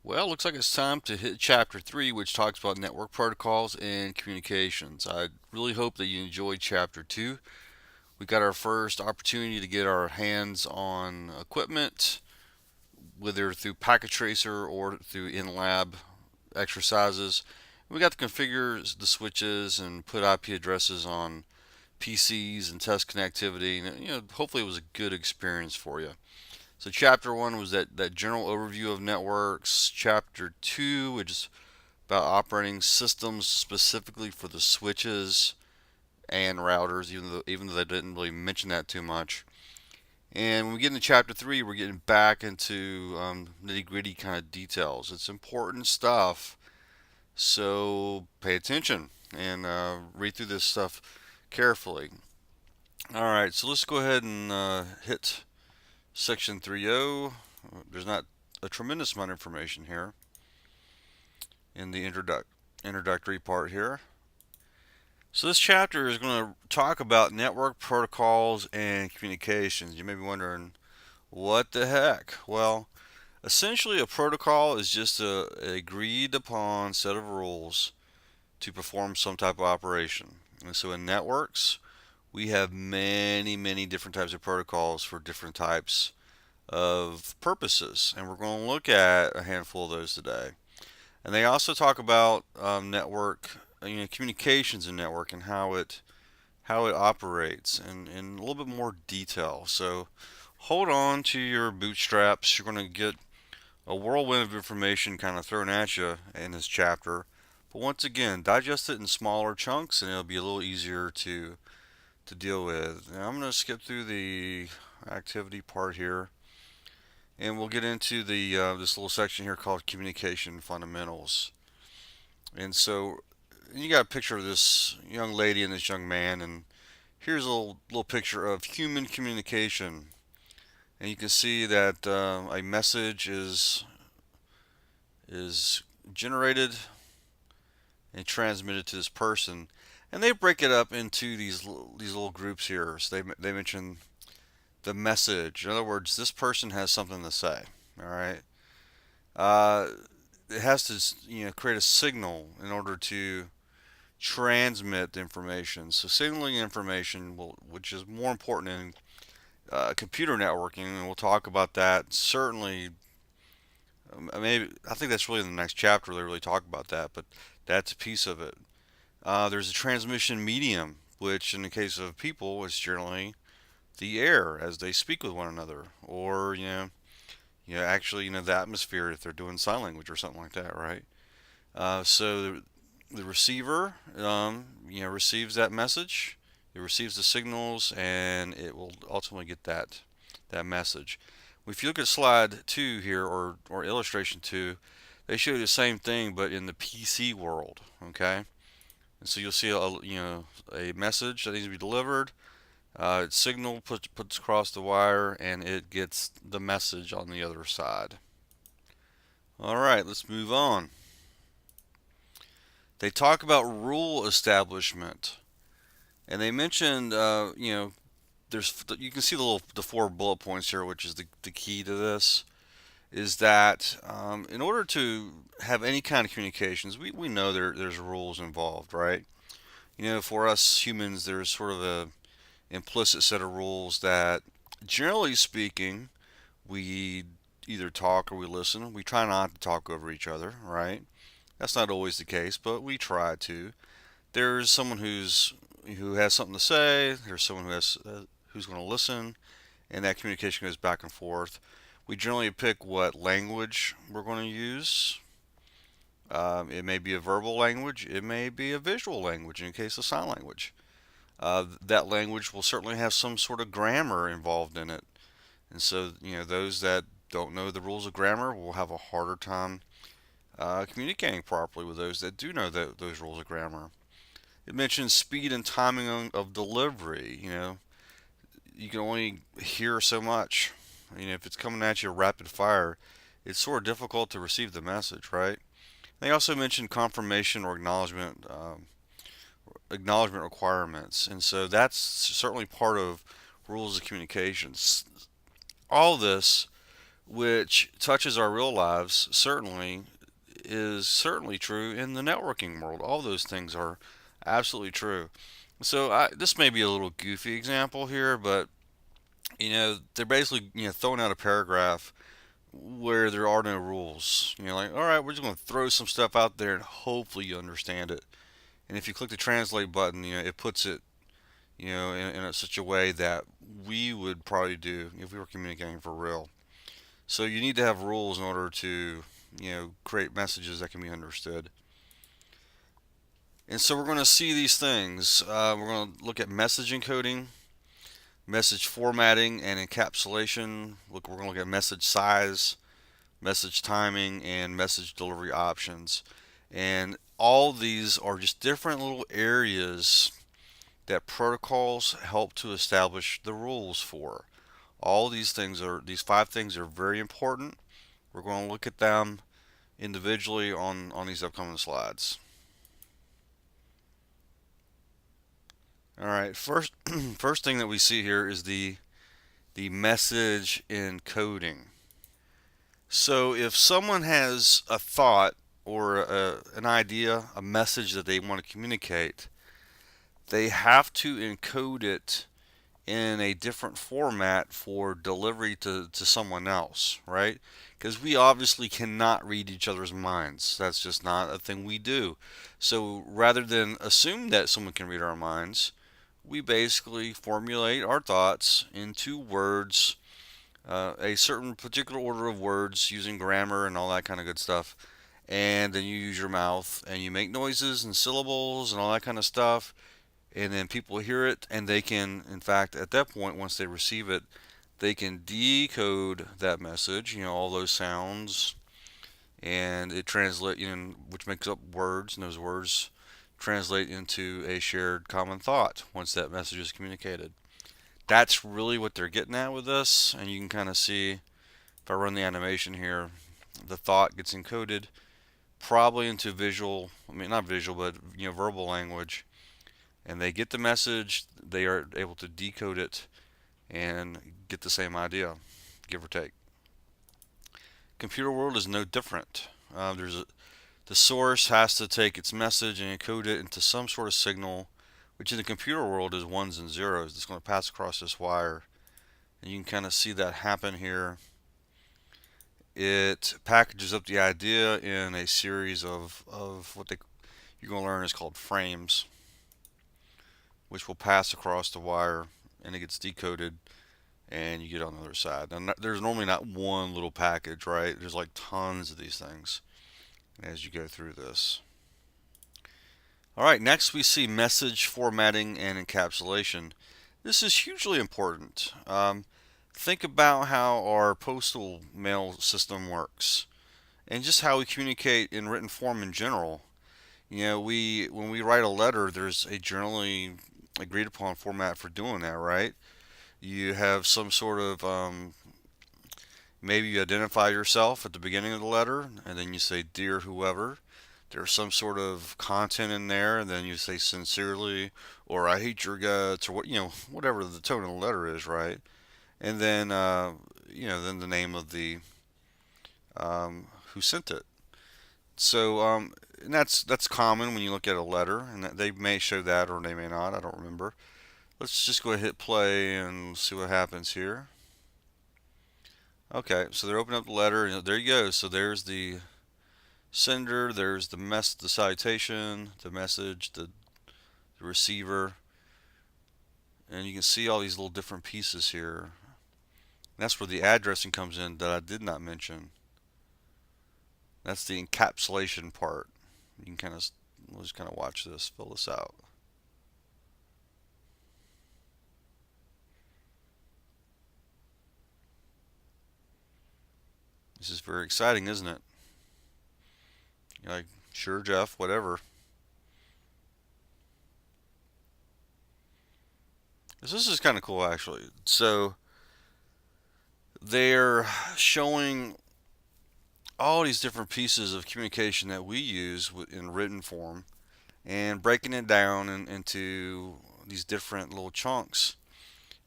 Well, looks like it's time to hit Chapter 3, which talks about network protocols and communications. I really hope that you enjoyed Chapter 2. We got our first opportunity to get our hands on equipment, whether through Packet Tracer or through in lab exercises. We got to configure the switches and put IP addresses on PCs and test connectivity. And, hopefully it was a good experience for you. So chapter one was that general overview of networks. Chapter two, which is about operating systems specifically for the switches and routers, even though they didn't really mention that too much. And when we get into chapter three, we're getting back into nitty gritty kind of details. It's important stuff, so pay attention and read through this stuff carefully. All right, so let's go ahead and hit section 3.0. There's not a tremendous amount of information here in the introductory part here. So this chapter is going to talk about network protocols and communications. You may be wondering, what the heck? Well, essentially a protocol is just a agreed upon set of rules to perform some type of operation. And so in networks, we have many different types of protocols for different types of purposes, and we're going to look at a handful of those today. And they also talk about network, communications in network and how it operates in a little bit more detail. So hold on to your bootstraps. You're going to get a whirlwind of information kind of thrown at you in this chapter. But once again, digest it in smaller chunks, and it'll be a little easier to deal with. Now I'm going to skip through the activity part here, and we'll get into the this little section here called communication fundamentals. And so you got a picture of this young lady and this young man, and here's a little picture of human communication. And you can see that a message is generated and transmitted to this person, and they break it up into these little groups here. So they mention the message. In other words, this person has something to say. All right. Uh, it has to create a signal in order to transmit the information. So signaling information, which is more important in computer networking, and we'll talk about that certainly. Maybe I think that's really in the next chapter they really talk about that, but that's a piece of it. There's a transmission medium, which in the case of people is generally the air as they speak with one another, or actually the atmosphere if they're doing sign language or something like that, right? So the receiver, receives that message. It receives the signals, and it will ultimately get that message. If you look at slide 2 here, or illustration 2, they show you the same thing, but in the PC world. Okay, and so you'll see a message that needs to be delivered. Its signal puts across the wire, and it gets the message on the other side. All right, let's move on. They talk about rule establishment, and they mentioned, there's you can see the 4 bullet points here, which is the key to this. Is that in order to have any kind of communications, we know there's rules involved, right? For us humans, there's sort of a implicit set of rules that, generally speaking, we either talk or we listen. We try not to talk over each other, right? That's not always the case, but we try to. There's someone who has something to say. There's someone who's going to listen, and that communication goes back and forth. We generally pick what language we're going to use. It may be a verbal language. It may be a visual language in case of sign language. That language will certainly have some sort of grammar involved in it. And so, those that don't know the rules of grammar will have a harder time communicating properly with those that do know those rules of grammar. It mentions speed and timing of delivery. You can only hear so much. If it's coming at you rapid fire, it's sort of difficult to receive the message, right? They also mention confirmation or acknowledgement requirements, and so that's certainly part of rules of communications. All this which touches our real lives, certainly is certainly true in the networking world. All those things are absolutely true. So this may be a little goofy example here, but they're basically throwing out a paragraph where there are no rules. Like, all right, we're just going to throw some stuff out there and hopefully you understand it. And if you click the translate button, it puts it in such a way that we would probably do if we were communicating for real. So you need to have rules in order to create messages that can be understood. And so we're going to see these things. We're going to look at message encoding, message formatting and encapsulation. We're going to look at message size, message timing, and message delivery options. And all these are just different little areas that protocols help to establish the rules for. All these 5 things are very important. We're going to look at them individually on these upcoming slides. All right, first thing that we see here is the message encoding. So if someone has a thought or an idea, a message that they want to communicate, they have to encode it in a different format for delivery to someone else, right? Because we obviously cannot read each other's minds. That's just not a thing we do. So rather than assume that someone can read our minds, we basically formulate our thoughts into words, a certain particular order of words using grammar and all that kind of good stuff. And then you use your mouth and you make noises and syllables and all that kind of stuff. And then people hear it and they can, in fact, at that point, once they receive it, they can decode that message, all those sounds, and it translate, which makes up words, and those words translate into a shared common thought once that message is communicated. That's really what they're getting at with this, and you can kind of see if I run the animation here, the thought gets encoded probably into visual, I mean not visual, but verbal language, and they get the message, they are able to decode it and get the same idea, give or take. Computer world is no different. The source has to take its message and encode it into some sort of signal, which in the computer world is ones and zeros. It's going to pass across this wire, and you can kind of see that happen here. It packages up the idea in a series of what you're going to learn is called frames, which will pass across the wire, and it gets decoded, and you get on the other side. Now, there's normally not one little package, right? There's like tons of these things as you go through this. All right, next we see message formatting and encapsulation. This is hugely important. Think about how our postal mail system works and just how we communicate in written form in general. When we write a letter, there's a generally agreed upon format for doing that, right? You have some sort of maybe you identify yourself at the beginning of the letter, and then you say dear whoever. There's some sort of content in there, and then you say sincerely or I hate your guts or whatever the tone of the letter is, right? And then then the name of the who sent it. So and that's common when you look at a letter, and they may show that or they may not. I don't remember. Let's just go ahead and hit play and see what happens here. Okay, so they're opening up the letter, and there you go. So there's the sender, there's the citation, the message, the receiver, and you can see all these little different pieces here. And that's where the addressing comes in that I did not mention. That's the encapsulation part. You can we'll just kind of watch this, fill this out. This is very exciting, isn't it? You're like, sure, Jeff, whatever. This is kind of cool, actually. So they're showing all these different pieces of communication that we use in written form and breaking it down into these different little chunks.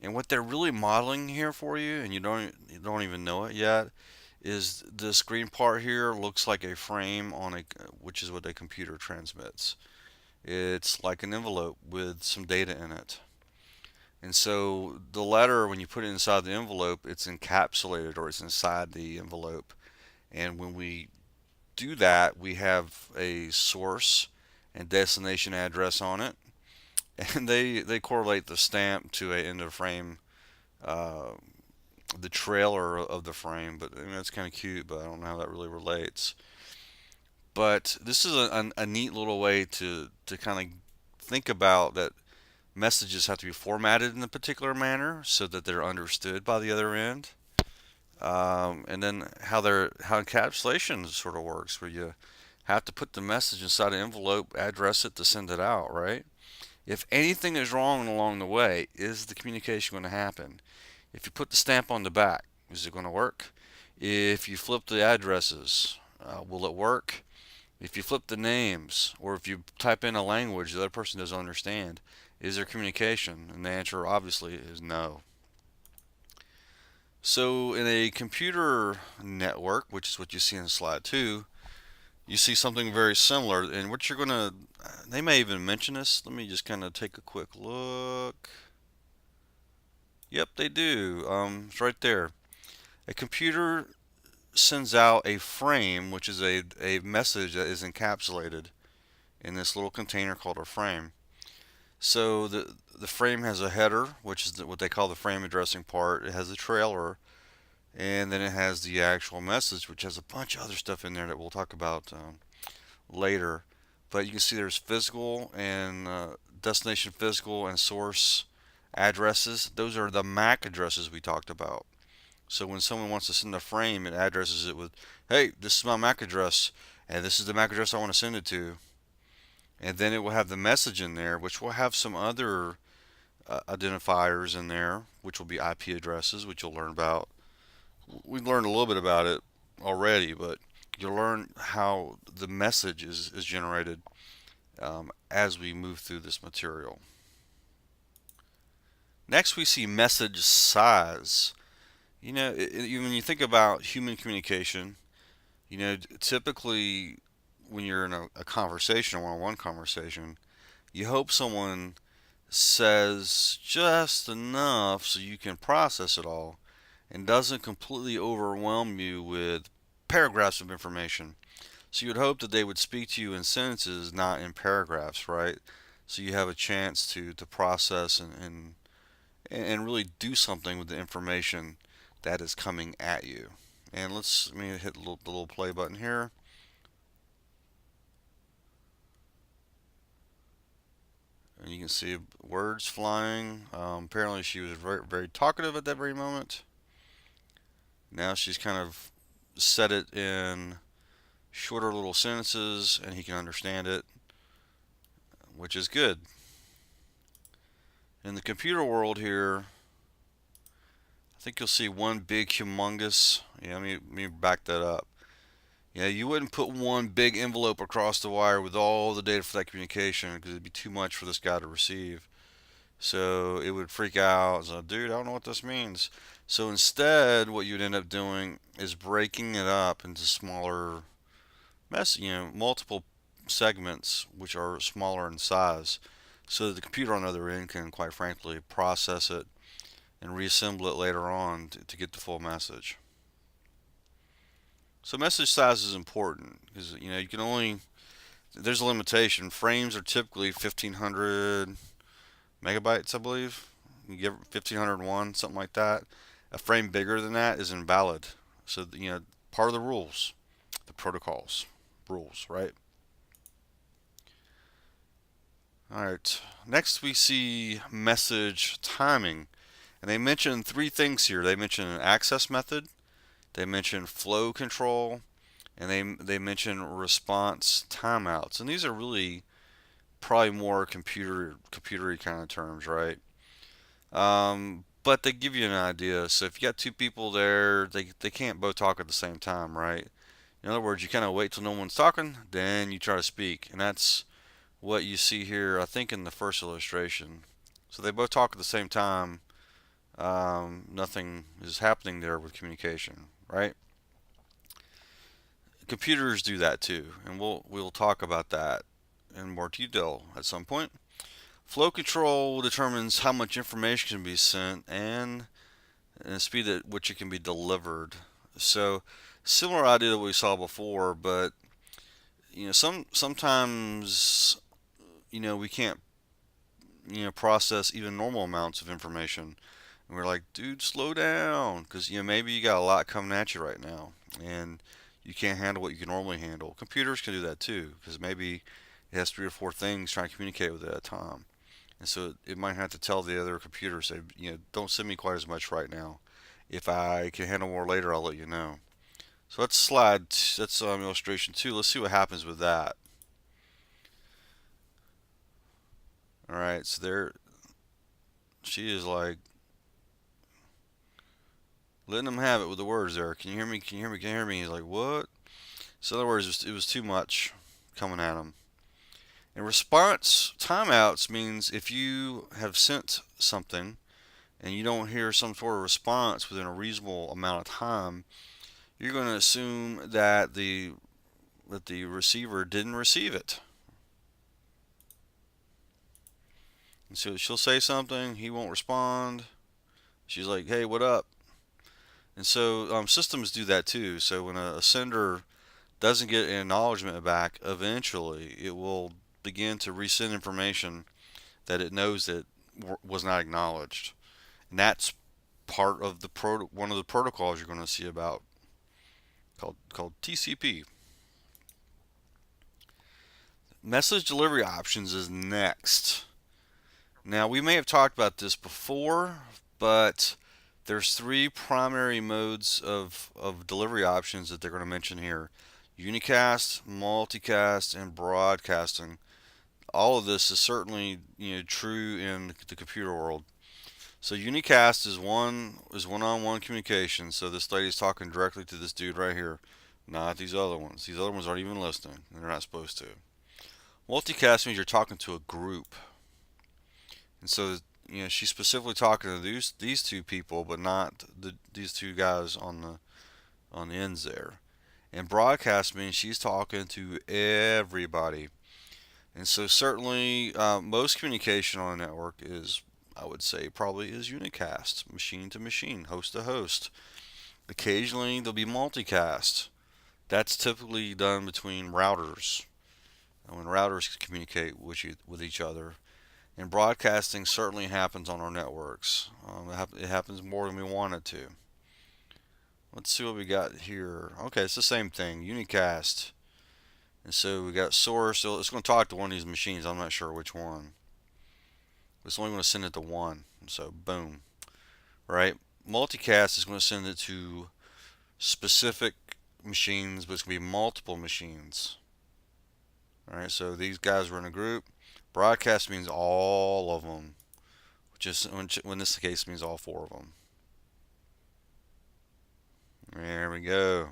And what they're really modeling here for you, and you don't even know it yet, is this green part here looks like a frame on a, which is what a computer transmits. It's like an envelope with some data in it. And so the letter, when you put it inside the envelope, it's encapsulated or it's inside the envelope. And when we do that, we have a source and destination address on it. And they correlate the stamp to a end of frame, uh, the trailer of the frame. But I mean, that's kind of cute, but I don't know how that really relates. But this is a neat little way to kind of think about that messages have to be formatted in a particular manner so that they're understood by the other end. And then how encapsulation sort of works, where you have to put the message inside an envelope, address it to send it out, right? If anything is wrong along the way, is the communication going to happen? If you put the stamp on the back, is it going to work? If you flip the addresses, will it work? If you flip the names, or if you type in a language the other person doesn't understand, is there communication? And the answer obviously is no. So in a computer network, which is what you see in slide 2, you see something very similar. And what you're going to, they may even mention this. Let me just kind of take a quick look. Yep, they do. It's right there. A computer sends out a frame, which is a message that is encapsulated in this little container called a frame. So the frame has a header, which is what they call the frame addressing part. It has a trailer, and then it has the actual message, which has a bunch of other stuff in there that we'll talk about later. But you can see there's physical and destination physical and source addresses. Those are the MAC addresses we talked about. So when someone wants to send a frame, it addresses it with, hey, this is my MAC address, and this is the MAC address I want to send it to. And then it will have the message in there, which will have some other identifiers in there, which will be IP addresses, which you'll learn about. We've learned a little bit about it already, but you'll learn how the message is generated as we move through this material. Next, we see message size. When you think about human communication, typically when you're in a conversation, a one-on-one conversation, you hope someone says just enough so you can process it all and doesn't completely overwhelm you with paragraphs of information. So you'd hope that they would speak to you in sentences, not in paragraphs, right? So you have a chance to process and really do something with the information that is coming at you. And let me hit the little play button here. And you can see words flying. Apparently she was very, very talkative at that very moment. Now she's kind of set it in shorter little sentences and he can understand it, which is good. In the computer world here, I think you'll see one big humongous, let me back that up. Yeah, you wouldn't put one big envelope across the wire with all the data for that communication because it'd be too much for this guy to receive. So it would freak out. So, dude, I don't know what this means. So instead, what you'd end up doing is breaking it up into smaller multiple segments which are smaller in size, so that the computer on the other end can, quite frankly, process it and reassemble it later on to get the full message. So message size is important because you can only, there's a limitation. Frames are typically 1500 megabytes, I believe. You get 1501, something like that. A frame bigger than that is invalid. So part of the rules, the protocols rules, right? All right. Next, we see message timing, and they mention three things here. They mention an access method, they mention flow control, and they mention response timeouts. And these are really probably more computery kind of terms, right? But they give you an idea. So if you got two people there, they can't both talk at the same time, right? In other words, you kind of wait till no one's talking, then you try to speak, and that's what you see here, I think, in the first illustration. So they both talk at the same time. Nothing is happening there with communication, right? computers do that too, and we'll talk about that in more detail at some point. Flow control determines how much information can be sent and the speed at which it can be delivered. So similar idea to what we saw before, but sometimes we can't process even normal amounts of information, and we're like, dude, slow down, because maybe you got a lot coming at you right now, and you can't handle what you can normally handle. Computers can do that too, because maybe it has 3 or 4 things trying to communicate with it at a time. And so it might have to tell the other computer, say, don't send me quite as much right now. If I can handle more later, I'll let you know. So let's slide. That's illustration 2. Let's see what happens with that. All right. So there, she is like letting him have it with the words there. Can you hear me? Can you hear me? Can you hear me? He's like, what? So in other words, it was too much coming at him. And response timeouts means if you have sent something and you don't hear some sort of response within a reasonable amount of time, you're going to assume that the receiver didn't receive it. And so she'll say something, he won't respond. She's like, "Hey, what up?" And so systems do that too. So when a sender doesn't get an acknowledgement back, eventually it will begin to resend information that it knows that was not acknowledged. And that's part of one of the protocols you're going to see about called TCP. Message delivery options is next. Now, we may have talked about this before, but there's 3 primary modes of delivery options that they're going to mention here: unicast, multicast, and broadcasting. All of this is certainly true in the computer world. So unicast is one-on-one communication. So this lady's talking directly to this dude right here, not these other ones. These other ones aren't even listening, and they're not supposed to. Multicast means you're talking to a group, and so she's specifically talking to these 2 people, but not these 2 guys on the ends there. And broadcast means she's talking to everybody. And so certainly most communication on a network is, I would say, probably is unicast, machine to machine, host to host. Occasionally there'll be multicast. That's typically done between routers, when routers communicate with each other. And broadcasting certainly happens on our networks. It happens more than we want it to. Let's see what we got here. Okay, it's the same thing, unicast. And so we got source. So it's going to talk to one of these machines. I'm not sure which one. It's only going to send it to one. So boom. Right? Multicast is going to send it to specific machines, but it's going to be multiple machines. All right. So these guys were in a group. Broadcast means all of them, which is when this case means all 4 of them. There we go.